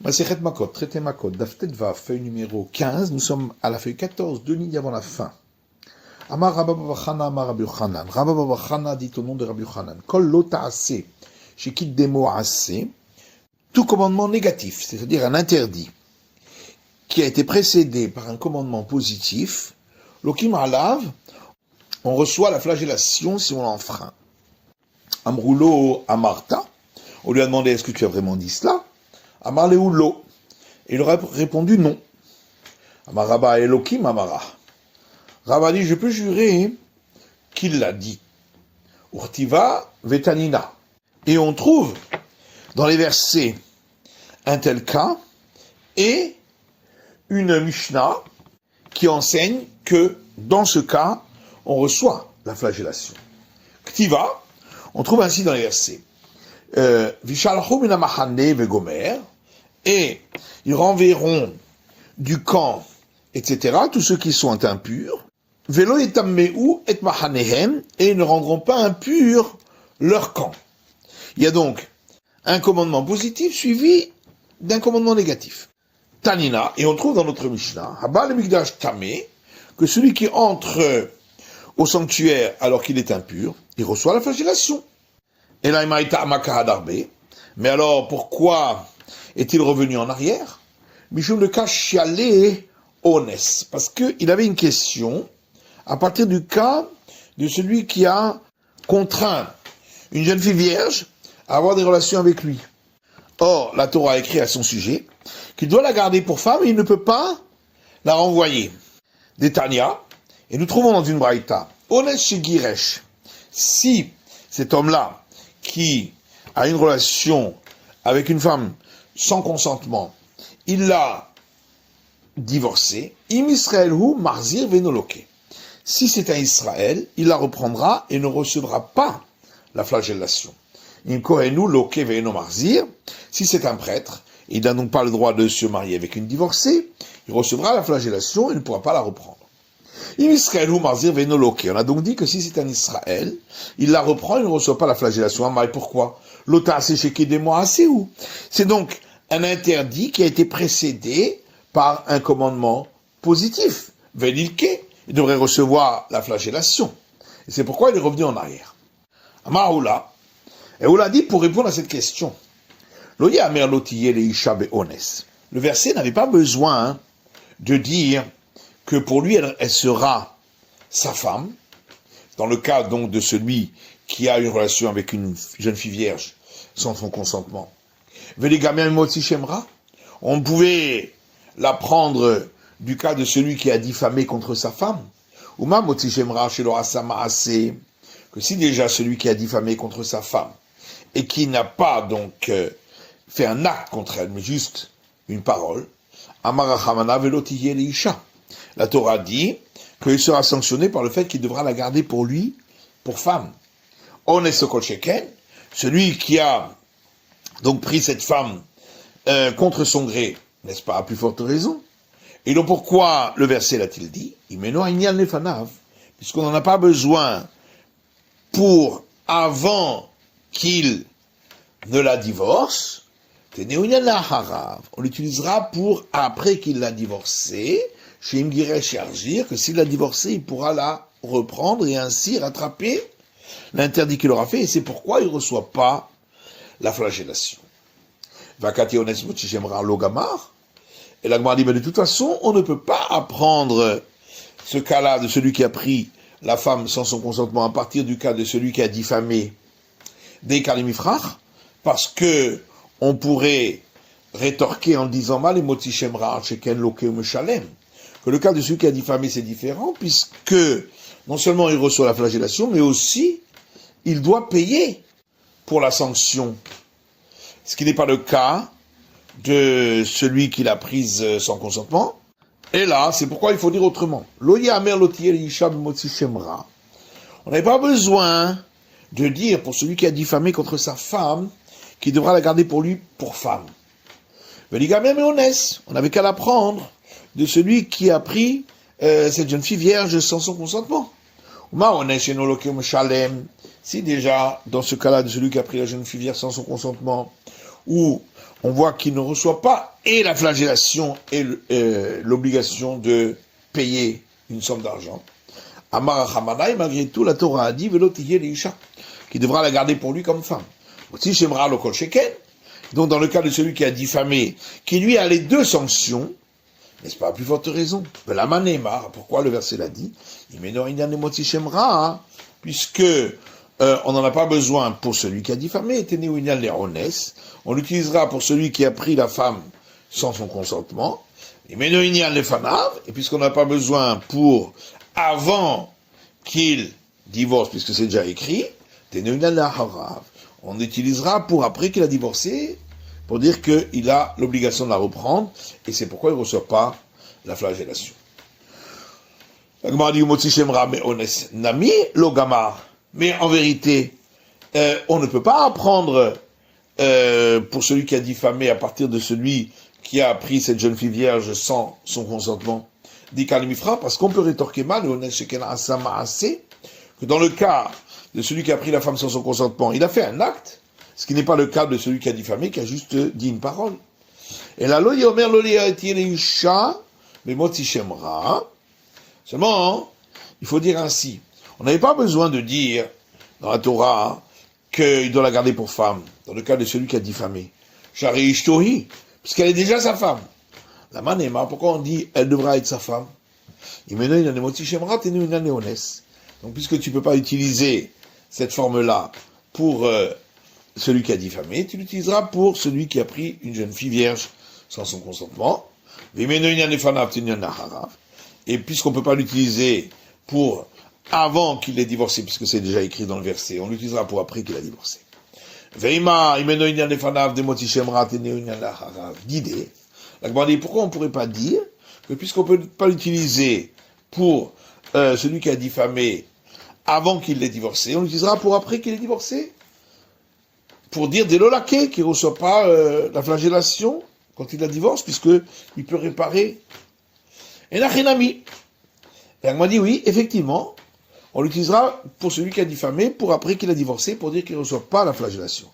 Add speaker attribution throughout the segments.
Speaker 1: Masechet Makot, traité Makot, Daftet Va, feuille numéro 15, nous sommes à la feuille 14, 2 lignes avant la fin. Amar Rabba Baba Chana, Amar Rabbi Yochanan. Rabba Baba Chana dit au nom de Rabbi Yochanan, Kol lo ta'aseh, shekit demo aseh, tout commandement négatif, c'est-à-dire un interdit, qui a été précédé par un commandement positif, Lokim alav, on reçoit la flagellation si on l'enfreint. Amroulo Amarta, on lui a demandé est-ce que tu as vraiment dit cela? Amar Leulo, et il aurait répondu non. Amar Rabba Elokim Amara. Rabba dit je peux jurer qu'il l'a dit. Urtiva Vetanina. Et on trouve dans les versets un tel cas et une Mishnah qui enseigne que dans ce cas, on reçoit la flagellation. Ktiva, on trouve ainsi dans les versets Vishalchu min hamachane vegomer, et ils renverront du camp, etc., tous ceux qui sont impurs, velo etammeu et mahanehem, et ils ne rendront pas impurs leur camp. Il y a donc un commandement positif suivi d'un commandement négatif. Tanina, et on trouve dans notre Mishnah, Habal Mikdash Tamé, que celui qui entre au sanctuaire alors qu'il est impur, il reçoit la flagellation. Et là, mais alors, pourquoi est-il revenu en arrière? Mishum le cas chialé ones, parce qu'il avait une question à partir du cas de celui qui a contraint une jeune fille vierge à avoir des relations avec lui. Or, la Torah a écrit à son sujet qu'il doit la garder pour femme et il ne peut pas la renvoyer. D'Etania, et nous trouvons dans une braïta, Ones Shegiresh, si cet homme-là, qui a une relation avec une femme sans consentement, il l'a divorcée, Im Israël hu marzir venoloke. Si c'est un Israël, il la reprendra et ne recevra pas la flagellation. Im kohenu loke veino marzir. Si c'est un prêtre, il n'a donc pas le droit de se marier avec une divorcée, il recevra la flagellation et ne pourra pas la reprendre. Im Israël hu marzir venoloke. On a donc dit que si c'est un Israël, il la reprend et ne reçoit pas la flagellation. Mais pourquoi? L'ota assez chéké des mois assez où? C'est donc un interdit qui a été précédé par un commandement positif. Velilke, il devrait recevoir la flagellation. Et c'est pourquoi il est revenu en arrière. Amaoula, et Oula dit pour répondre à cette question, le verset n'avait pas besoin de dire que pour lui elle sera sa femme, dans le cas donc de celui qui a une relation avec une jeune fille vierge sans son consentement. On pouvait l'apprendre du cas de celui qui a diffamé contre sa femme. Que si déjà celui qui a diffamé contre sa femme et qui n'a pas donc fait un acte contre elle, mais juste une parole, la Torah dit qu'il sera sanctionné par le fait qu'il devra la garder pour lui, pour femme. Celui qui a donc pris cette femme contre son gré, n'est-ce pas, à plus forte raison. Et donc pourquoi le verset l'a-t-il dit? Puisqu'on n'en a pas besoin pour avant qu'il ne la divorce, on l'utilisera pour après qu'il l'a divorcée, chez Imgiresh et Argir, que s'il l'a divorcée, il pourra la reprendre et ainsi rattraper l'interdit qu'il aura fait, et c'est pourquoi il ne reçoit pas la flagellation. Vakati ones motichemra logamar, et l'Agmar dit, mais de toute façon, on ne peut pas apprendre ce cas-là de celui qui a pris la femme sans son consentement à partir du cas de celui qui a diffamé des kalimifrach, parce que on pourrait rétorquer en disant mal et motichemra sheken loke meshalem, que le cas de celui qui a diffamé c'est différent, puisque non seulement il reçoit la flagellation, mais aussi il doit payer pour la sanction. Ce qui n'est pas le cas de celui qui l'a prise sans consentement. Et là, c'est pourquoi il faut dire autrement. On n'avait pas besoin de dire pour celui qui a diffamé contre sa femme qu'il devra la garder pour lui pour femme. On n'avait qu'à l'apprendre de celui qui a pris cette jeune fille vierge sans son consentement. Si déjà, dans ce cas-là, de celui qui a pris la jeune fille vierge sans son consentement, où on voit qu'il ne reçoit pas et la flagellation et l'obligation de payer une somme d'argent. Amar Hamanai, malgré tout, la Torah a dit Velotiye l'Isha, qui devra la garder pour lui comme femme. Aussi, Shemra lo kol sheken. Donc, dans le cas de celui qui a diffamé, qui lui a les deux sanctions, n'est-ce pas, à plus forte raison. La manémar, pourquoi le verset l'a dit? Puisque on n'en a pas besoin pour celui qui a diffamé, on l'utilisera pour celui qui a pris la femme sans son consentement, et puisqu'on n'a pas besoin pour avant qu'il divorce, puisque c'est déjà écrit, on utilisera pour après qu'il a divorcé, pour dire qu'il a l'obligation de la reprendre, et c'est pourquoi il ne reçoit pas la flagellation. Mais en vérité, on ne peut pas apprendre pour celui qui a diffamé à partir de celui qui a pris cette jeune fille vierge sans son consentement. Dit Kalimifra, parce qu'on peut rétorquer mal, que dans le cas de celui qui a pris la femme sans son consentement, il a fait un acte, ce qui n'est pas le cas de celui qui a diffamé, qui a juste dit une parole. Et là, seulement, il faut dire ainsi. On n'avait pas besoin de dire dans la Torah qu'il doit la garder pour femme, dans le cas de celui qui a diffamé. Shari Ishtohi, puisqu'elle est déjà sa femme. La manéma, pourquoi on dit elle devra être sa femme? Donc, puisque tu ne peux pas utiliser cette forme-là pour celui qui a diffamé, tu l'utiliseras pour celui qui a pris une jeune fille vierge sans son consentement. Et puisqu'on ne peut pas l'utiliser pour avant qu'il ait divorcé, puisque c'est déjà écrit dans le verset, on l'utilisera pour après qu'il a divorcé. D'idée. Pourquoi on ne pourrait pas dire que puisqu'on ne peut pas l'utiliser pour celui qui a diffamé avant qu'il l'ait divorcé, on l'utilisera pour après qu'il ait divorcé? Pour dire des lolaké qui ne reçoit pas la flagellation quand il la divorce, puisqu'il peut réparer. Et la chénami. Et elle m'a dit oui, effectivement, on l'utilisera pour celui qui a diffamé, pour après qu'il a divorcé, pour dire qu'il ne reçoit pas la flagellation.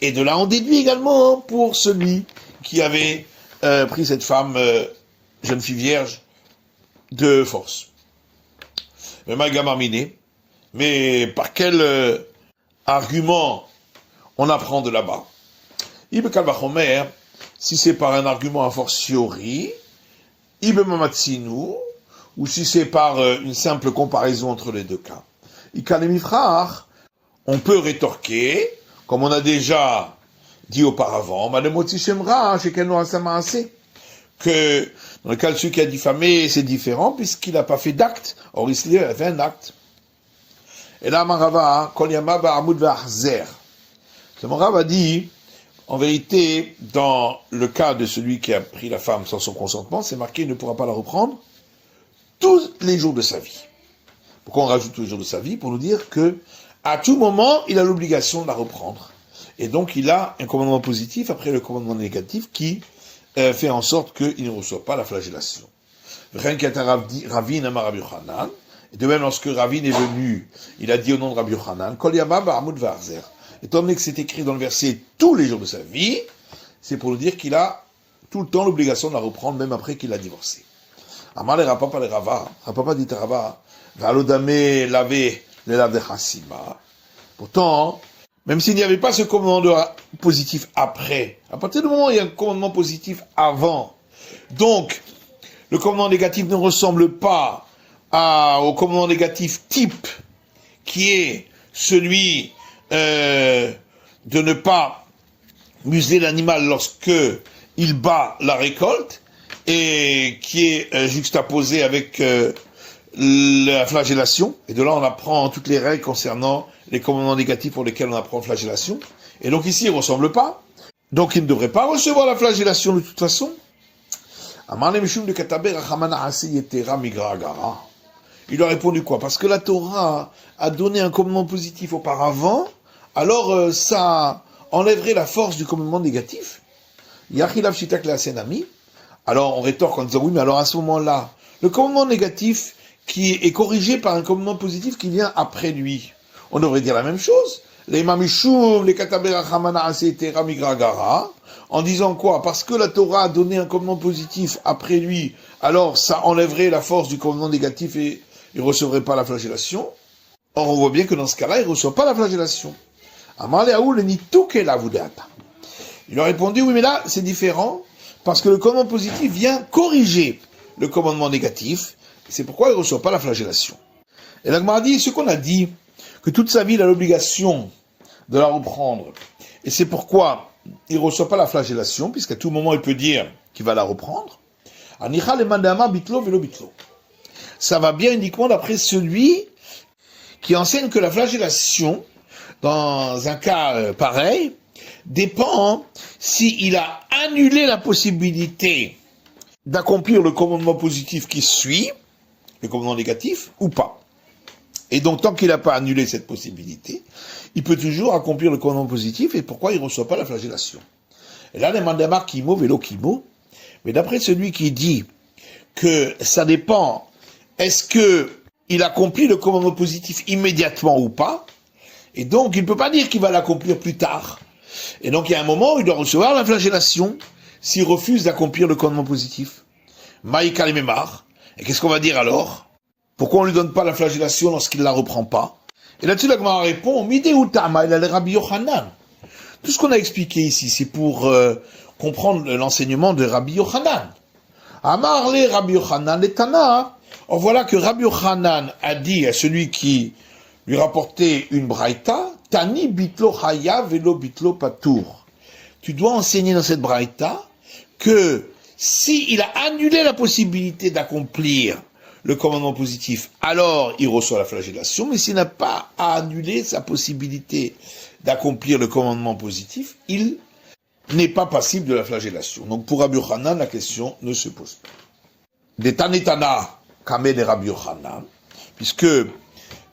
Speaker 1: Et de là, on déduit également pour celui qui avait pris cette femme, jeune fille vierge, de force. Mais par quel argument on apprend de là-bas? Si c'est par un argument a fortiori, ou si c'est par une simple comparaison entre les deux cas. On peut rétorquer, comme on a déjà dit auparavant, que dans le cas de celui qui a diffamé, c'est différent, puisqu'il n'a pas fait d'acte. Or, ici, il a fait un acte. Et là, Marava, mon Rav a dit, en vérité, dans le cas de celui qui a pris la femme sans son consentement, c'est marqué, il ne pourra pas la reprendre tous les jours de sa vie. Pourquoi on rajoute tous les jours de sa vie? Pour nous dire que, à tout moment, il a l'obligation de la reprendre. Et donc, il a un commandement positif après le commandement négatif qui fait en sorte qu'il ne reçoit pas la flagellation. Et de même, lorsque Ravin est venu, il a dit au nom de Rabbi Yochanan, Kol Yama Ba'amud V'Arzer. Étant donné que c'est écrit dans le verset tous les jours de sa vie, c'est pour nous dire qu'il a tout le temps l'obligation de la reprendre, même après qu'il a divorcé. Amar le Rapapa le Rava, Rapapa dit à Rava, Valodame lavé le lave de Chassima. Pourtant, même s'il n'y avait pas ce commandement positif après, à partir du moment où il y a un commandement positif avant, donc le commandement négatif ne ressemble pas au commandement négatif type, qui est celui de ne pas museler l'animal lorsque il bat la récolte, et qui est juxtaposé avec la flagellation. Et de là, on apprend toutes les règles concernant les commandements négatifs pour lesquels on apprend flagellation. Et donc ici, il ne ressemble pas. Donc il ne devrait pas recevoir la flagellation de toute façon. Il a répondu quoi? Parce que la Torah a donné un commandement positif auparavant, alors ça enlèverait la force du commandement négatif. Alors on rétorque en disant oui, mais alors à ce moment-là, le commandement négatif qui est corrigé par un commandement positif qui vient après lui, on devrait dire la même chose. les mamishum, les kataberachamana asetera migragara, en disant quoi? Parce que la Torah a donné un commandement positif après lui, alors ça enlèverait la force du commandement négatif et il ne recevrait pas la flagellation. Or, on voit bien que dans ce cas-là, il ne reçoit pas la flagellation. Il a répondu, oui, mais là, c'est différent, parce que le commandement positif vient corriger le commandement négatif, c'est pourquoi il ne reçoit pas la flagellation. Et la Gemara dit, ce qu'on a dit, que toute sa vie, il a l'obligation de la reprendre, et c'est pourquoi il ne reçoit pas la flagellation, puisqu'à tout moment, il peut dire qu'il va la reprendre. Ça va bien uniquement d'après celui qui enseigne que la flagellation, dans un cas pareil, dépend s'il a annulé la possibilité d'accomplir le commandement positif qui suit, le commandement négatif, ou pas. Et donc, tant qu'il n'a pas annulé cette possibilité, il peut toujours accomplir le commandement positif, et pourquoi il ne reçoit pas la flagellation? Et là, les mandamar kimo, vélo kimo, mais d'après celui qui dit que ça dépend, est-ce que il accomplit le commandement positif immédiatement ou pas, et donc il ne peut pas dire qu'il va l'accomplir plus tard. Et donc il y a un moment où il doit recevoir la flagellation s'il refuse d'accomplir le commandement positif. Maïka le mémar. Et qu'est-ce qu'on va dire alors? Pourquoi on ne lui donne pas la flagellation lorsqu'il ne la reprend pas? Et là-dessus, la Gemara répond, Midé Utama, il a le Rabbi Yochanan. Tout ce qu'on a expliqué ici, c'est pour comprendre l'enseignement de Rabbi Yochanan. Amar le Rabbi Yochanan et Tana. Or voilà que Rabbi Yochanan a dit à celui qui lui rapportait une braïta, Tani bitlo haya velo bitlo patour. Tu dois enseigner dans cette braïta que s'il a annulé la possibilité d'accomplir le commandement positif, alors il reçoit la flagellation, mais s'il n'a pas annulé sa possibilité d'accomplir le commandement positif, il n'est pas passible de la flagellation. Donc pour Rabbi Yochanan, la question ne se pose pas. Des Tanetana, Kamel et Rabbi Yochanan, puisque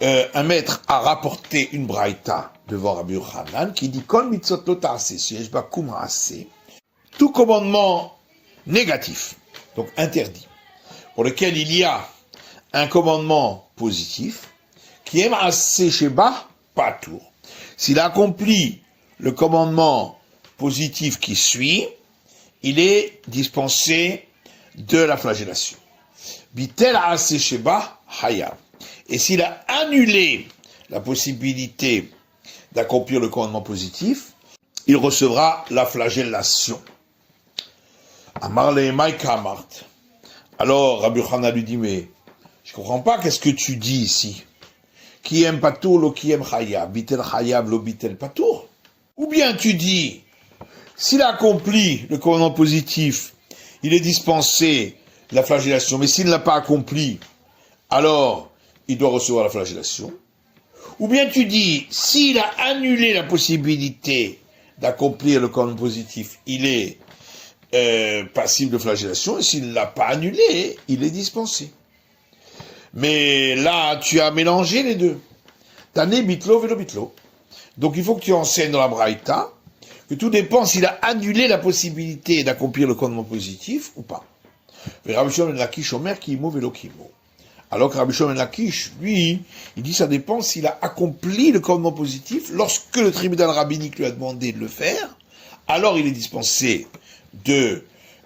Speaker 1: un maître a rapporté une braïta devant Rabbi Yochanan qui dit Kol mitzvot lo ta'aseh, sheyesh ba kum ha'aseh, tout commandement négatif, donc interdit, pour lequel il y a un commandement positif, qui est ma'aseh sheba patour. S'il accomplit le commandement positif qui suit, il est dispensé de la flagellation. Bitel ha'aseh sheba hayav. Et s'il a annulé la possibilité d'accomplir le commandement positif, il recevra la flagellation. Amar le Maïka Amart. Alors Rabbi Yochanan lui dit, mais je ne comprends pas qu'est-ce que tu dis ici. Qui aime patour, lo qui aime chayav, bitel chayav, lo bitel patour. Ou bien tu dis, s'il a accompli le commandement positif, il est dispensé de la flagellation, mais s'il ne l'a pas accompli, alors il doit recevoir la flagellation. Ou bien tu dis, s'il a annulé la possibilité d'accomplir le commandement positif, il est passible de flagellation, et s'il ne l'a pas annulé, il est dispensé. Mais là, tu as mélangé les deux. Tané bitlo velo bitlo. Donc il faut que tu enseignes dans la braïta que tout dépend s'il a annulé la possibilité d'accomplir le commandement positif ou pas. Rabbi Shimon ben Lakish omer kimo velo kimo. Alors que Rabbi Shimon ben Lakish, lui, il dit ça dépend s'il a accompli le commandement positif lorsque le tribunal rabbinique lui a demandé de le faire, alors il est dispensé de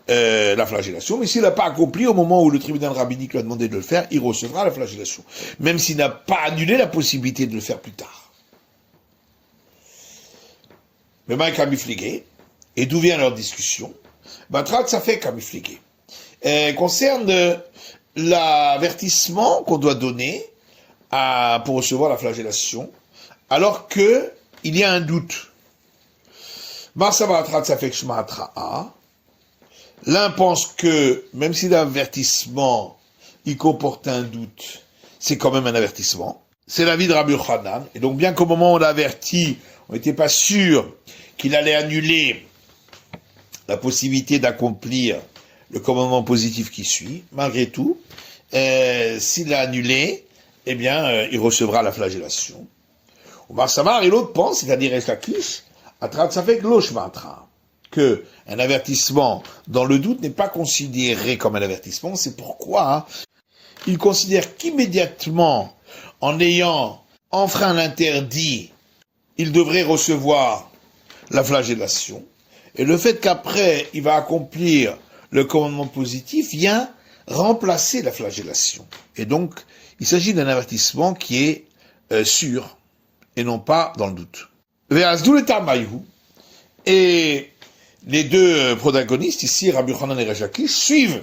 Speaker 1: la flagellation, mais s'il n'a pas accompli au moment où le tribunal rabbinique lui a demandé de le faire, il recevra la flagellation, même s'il n'a pas annulé la possibilité de le faire plus tard. Mais Mike a bifligué, et d'où vient leur discussion? Batrat, ça fait kamifligué. Concerne l'avertissement qu'on doit donner pour recevoir la flagellation, alors que il y a un doute. Batrat, ça fait kshmatra. L'un pense que, même si l'avertissement, il comporte un doute, c'est quand même un avertissement. C'est l'avis de Rabbi Yochanan. Et donc, bien qu'au moment où on l'a averti, on n'était pas sûr qu'il allait annuler la possibilité d'accomplir le commandement positif qui suit, malgré tout, s'il l'a annulé, eh bien, il recevra la flagellation. Omar Samar et l'autre pense, c'est-à-dire Eslakish, Atrat Safek Loshmatra, que un avertissement dans le doute n'est pas considéré comme un avertissement, c'est pourquoi il considère qu'immédiatement, en ayant enfreint l'interdit, il devrait recevoir la flagellation. Et le fait qu'après, il va accomplir le commandement positif vient remplacer la flagellation. Et donc, il s'agit d'un avertissement qui est sûr et non pas dans le doute. Et les deux protagonistes, ici, Rabbi Yochanan et Resh Lakish, suivent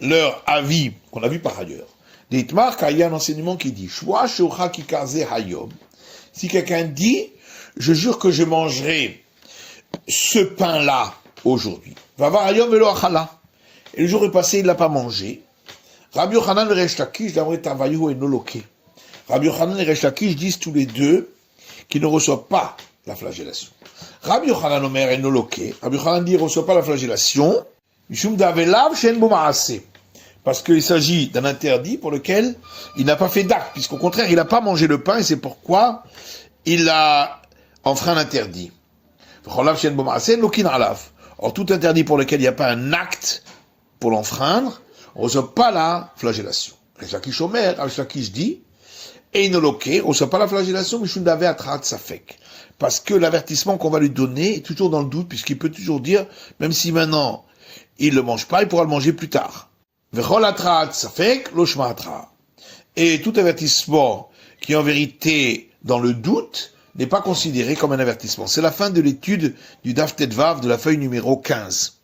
Speaker 1: leur avis, qu'on a vu par ailleurs. D'Itmar, il y a un enseignement qui dit, si quelqu'un dit, je jure que je mangerai ce pain-là aujourd'hui. Et le jour est passé, il ne l'a pas mangé. Rabbi Yochanan et Resh Lakish, Rabbi Yochanan et Resh Lakish disent tous les deux qu'ils ne reçoivent pas la flagellation. Rabbi Yochanan Omer et Noloke. Rabbi Yochanan dit qu'il ne reçoit pas la flagellation. Parce qu'il s'agit d'un interdit pour lequel il n'a pas fait d'acte, puisqu'au contraire, il n'a pas mangé le pain, et c'est pourquoi il a enfreint l'interdit. Or, tout interdit pour lequel il n'y a pas un acte pour l'enfreindre, on ne reçoit pas la flagellation. Resh Lakish Omer, Resh Lakish dit, et Noloke, on ne reçoit pas la flagellation, parce que l'avertissement qu'on va lui donner est toujours dans le doute, puisqu'il peut toujours dire, même si maintenant il ne le mange pas, il pourra le manger plus tard. Et tout avertissement qui est en vérité dans le doute n'est pas considéré comme un avertissement. C'est la fin de l'étude du Daf Tetvav de la feuille numéro 15.